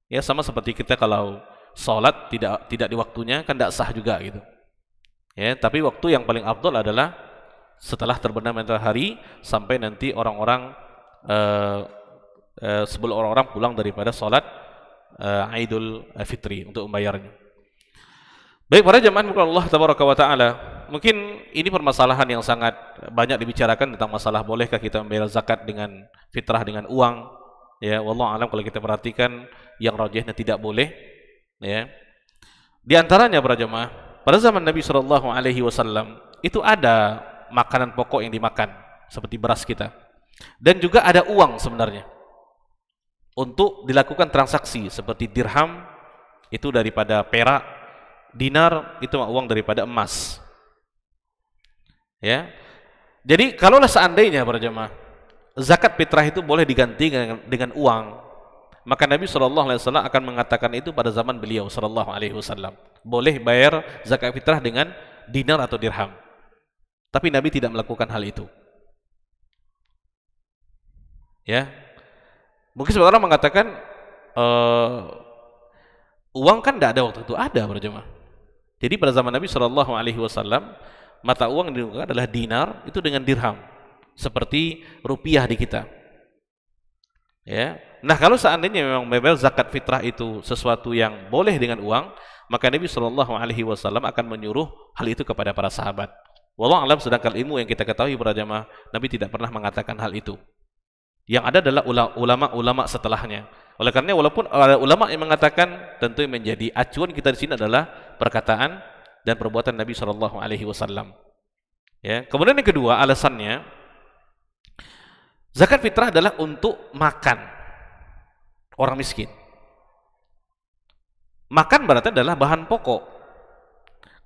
Speaker 1: Ya, sama seperti kita kalau sholat tidak di waktunya kan tidak sah juga gitu. Ya, tapi waktu yang paling afdal adalah setelah terbenam matahari sampai nanti orang-orang sebelum orang-orang pulang daripada sholat Idul Fitri untuk membayarnya. Baik para jemaah Allah Tabaraka wa Taala, mungkin ini permasalahan yang sangat banyak dibicarakan tentang masalah bolehkah kita membayar zakat dengan fitrah dengan uang. Ya, wallahu alam, kalau kita perhatikan yang rajihnya tidak boleh. Ya. Di antaranya para jemaah, pada zaman Nabi sallallahu alaihi wasallam itu ada makanan pokok yang dimakan seperti beras kita. Dan juga ada uang sebenarnya untuk dilakukan transaksi seperti dirham itu daripada perak, dinar itu uang daripada emas. Ya. Jadi kalaulah seandainya para jemaah zakat fitrah itu boleh diganti dengan uang, maka Nabi SAW akan mengatakan itu pada zaman beliau SAW. Boleh bayar zakat fitrah dengan dinar atau dirham. Tapi Nabi tidak melakukan hal itu. Ya, mungkin sebagian orang mengatakan uang kan tidak ada waktu itu, ada para jemaah. Jadi pada zaman Nabi SAW mata uang yang digunakan adalah dinar itu dengan dirham, seperti rupiah di kita. Ya, nah kalau seandainya memang membayar zakat fitrah itu sesuatu yang boleh dengan uang, maka Nabi SAW akan menyuruh hal itu kepada para sahabat. Wallahu a'lam, sedangkan ilmu yang kita ketahui para jemaah, Nabi tidak pernah mengatakan hal itu. Yang ada adalah ulama-ulama setelahnya. Oleh karena walaupun ada ulama yang mengatakan, tentu yang menjadi acuan kita di sini adalah perkataan dan perbuatan Nabi SAW. Ya. Kemudian yang kedua, alasannya zakat fitrah adalah untuk makan orang miskin. Makan berarti adalah bahan pokok.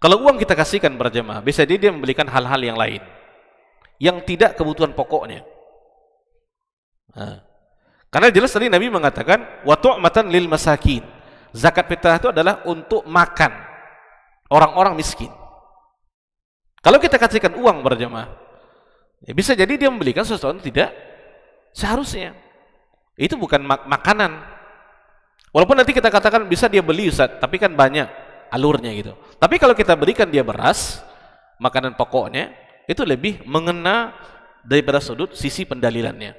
Speaker 1: Kalau uang kita kasihkan para jemaah, bisa dia membelikan hal-hal yang lain yang tidak kebutuhan pokoknya. Nah, karena jelas tadi Nabi mengatakan wa tu'matan lil masakin. Zakat fitrah itu adalah untuk makan orang-orang miskin. Kalau kita kasihkan uang berjamaah, ya bisa jadi dia membelikan sesuatu yang tidak seharusnya. Itu bukan makanan. Walaupun nanti kita katakan bisa dia beli Ustaz, tapi kan banyak alurnya gitu. Tapi kalau kita berikan dia beras, makanan pokoknya, itu lebih mengena daripada sudut sisi pendalilannya.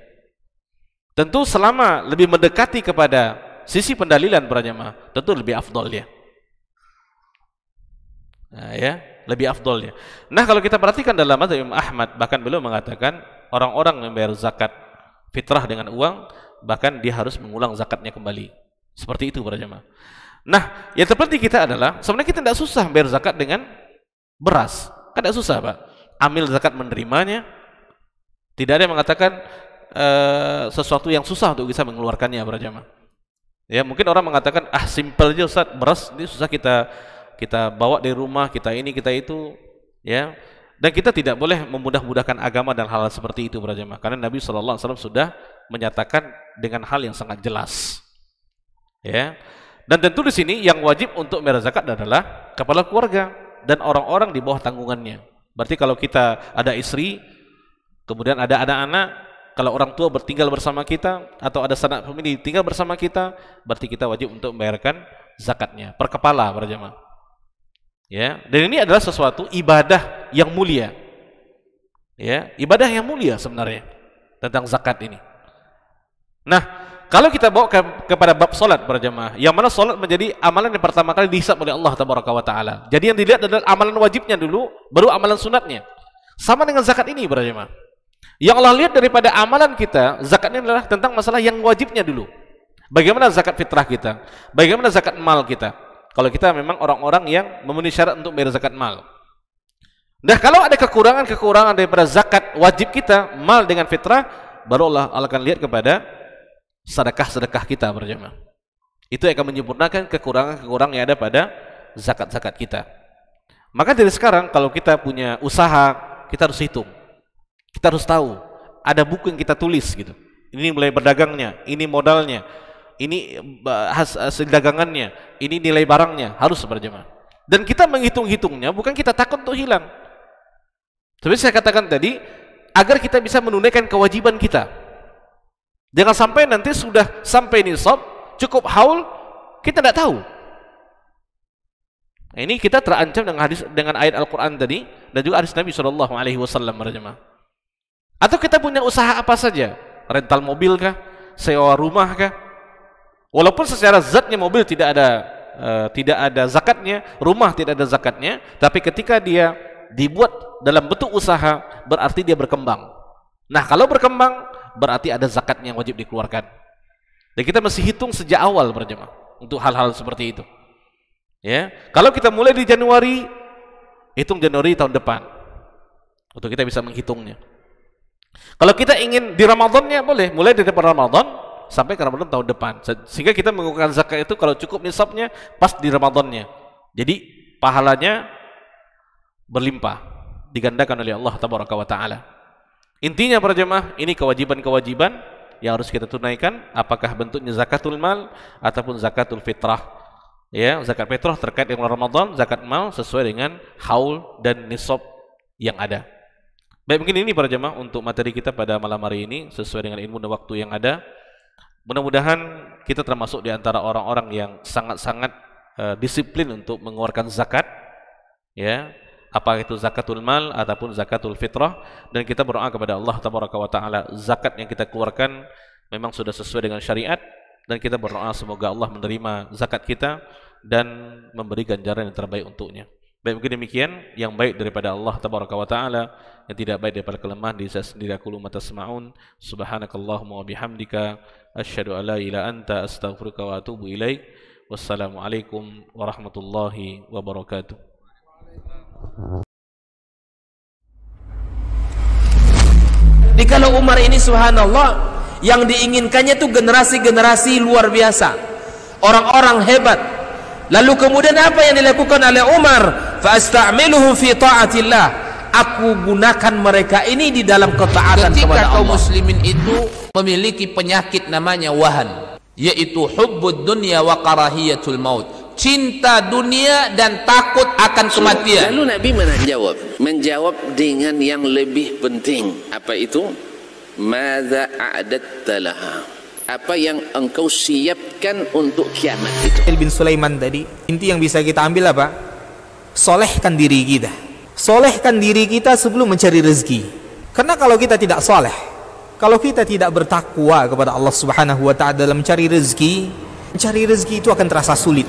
Speaker 1: Tentu selama lebih mendekati kepada sisi pendalilan para jemaah, tentu lebih afdol dia. Nah, ya, lebih afdolnya. Nah, kalau kita perhatikan dalam mazhab Imam Ahmad, bahkan beliau mengatakan orang-orang membayar zakat fitrah dengan uang, bahkan dia harus mengulang zakatnya kembali. Seperti itu para jemaah. Nah, yang terpenting kita adalah sebenarnya kita tidak susah bayar zakat dengan beras. Kan tidak susah, Pak. Amil zakat menerimanya. Tidak ada yang mengatakan sesuatu yang susah untuk bisa mengeluarkannya para jemaah. Ya, mungkin orang mengatakan simpel aja Ustaz, beras ini susah kita bawa dari rumah, kita ini kita itu, ya. Dan kita tidak boleh memudah-mudahkan agama dan hal-hal seperti itu para jemaah. Karena Nabi SAW sudah menyatakan dengan hal yang sangat jelas. Ya. Dan tentu di sini yang wajib untuk membayar zakat adalah kepala keluarga dan orang-orang di bawah tanggungannya. Berarti kalau kita ada istri, kemudian ada anak-anak, kalau orang tua bertinggal bersama kita atau ada sanak famili tinggal bersama kita, berarti kita wajib untuk membayarkan zakatnya per kepala para jemaah. Ya, dan ini adalah sesuatu ibadah yang mulia. Ya, ibadah yang mulia sebenarnya tentang zakat ini. Nah, kalau kita bawa kepada bab salat para jemaah, yang mana salat menjadi amalan yang pertama kali dihisab oleh Allah Tabaraka wa taala. Jadi yang dilihat adalah amalan wajibnya dulu, baru amalan sunatnya. Sama dengan zakat ini para jemaah. Yang Allah lihat daripada amalan kita, zakat ini adalah tentang masalah yang wajibnya dulu. Bagaimana zakat fitrah kita? Bagaimana zakat mal kita? Kalau kita memang orang-orang yang memenuhi syarat untuk bayar zakat mal. Nah, kalau ada kekurangan-kekurangan daripada zakat wajib kita, mal dengan fitrah, baru Allah akan lihat kepada sedekah-sedekah kita berjamaah. Itu akan menyempurnakan kekurangan-kekurangan yang ada pada zakat-zakat kita. Maka dari sekarang kalau kita punya usaha, kita harus hitung. Kita harus tahu, ada buku yang kita tulis gitu. Ini mulai berdagangnya, ini modalnya, ini hasil dagangannya, ini nilai barangnya, harus berjamaah. Dan kita menghitung-hitungnya bukan kita takut untuk hilang. Seperti saya katakan tadi, agar kita bisa menunaikan kewajiban kita. Jangan sampai nanti sudah sampai nisab, cukup haul, kita tidak tahu. Nah, ini kita terancam dengan ayat Al-Quran tadi dan juga hadis Nabi SAW berjamaah. Atau kita punya usaha apa saja, rental mobil kah, sewa rumah kah, walaupun secara zatnya mobil tidak ada zakatnya, rumah tidak ada zakatnya, tapi ketika dia dibuat dalam bentuk usaha, berarti dia berkembang. Nah, kalau berkembang berarti ada zakat yang wajib dikeluarkan. Dan kita mesti hitung sejak awal berjemaah untuk hal-hal seperti itu. Ya, kalau kita mulai di Januari, hitung Januari tahun depan. Untuk kita bisa menghitungnya. Kalau kita ingin di Ramadannya boleh, mulai dari Ramadan sampai ke Ramadan tahun depan. Sehingga kita mengukurkan zakat itu kalau cukup nisabnya pas di Ramadannya. Jadi pahalanya berlimpah, digandakan oleh Allah Tabaraka wa Ta'ala. Intinya para jemaah, ini kewajiban-kewajiban yang harus kita tunaikan, apakah bentuknya zakatul mal ataupun zakatul fitrah. Ya, zakat fitrah terkait dengan Ramadan, zakat mal sesuai dengan haul dan nisab yang ada. Baik, mungkin ini para jemaah untuk materi kita pada malam hari ini sesuai dengan ilmu dan waktu yang ada. Mudah-mudahan kita termasuk di antara orang-orang yang sangat-sangat disiplin untuk mengeluarkan zakat, ya, apakah itu zakatul mal ataupun zakatul fitrah, dan kita berdoa kepada Allah Tabaraka wa Ta'ala zakat yang kita keluarkan memang sudah sesuai dengan syariat, dan kita berdoa semoga Allah menerima zakat kita dan memberi ganjaran yang terbaik untuknya. Baik, mungkin demikian yang baik daripada Allah Tabaraka wa Ta'ala, yang tidak baik daripada kelemahan diri saya sendiri. Aku lupa tasma'un, subhanakallahumma wa bihamdika, asyhadu an la ilaha anta, astaghfiruka wa atubu ilaik. Wassalamualaikum warahmatullahi wabarakatuh.
Speaker 2: Kalau Umar ini subhanallah, yang diinginkannya itu generasi-generasi luar biasa, orang-orang hebat. Lalu kemudian apa yang dilakukan oleh Umar? Fa'asta'miluhum fi ta'atillah, aku gunakan mereka ini di dalam ketaatan kepada Allah. Ketika kaum muslimin itu memiliki penyakit namanya wahan, yaitu hubbud dunya wa karahiyatul maut, cinta dunia dan takut akan kematian.
Speaker 3: Lalu Nabi menjawab dengan yang lebih penting. Apa itu? Madza a'adatta laha, apa yang engkau siapkan untuk kiamat itu.
Speaker 4: Bin Sulaiman tadi, inti yang bisa kita ambil apa? Solehkan diri kita. Solehkan diri kita sebelum mencari rezeki. Karena kalau kita tidak soleh, kalau kita tidak bertakwa kepada Allah Subhanahu wa Ta'ala dalam mencari rezeki itu akan terasa sulit.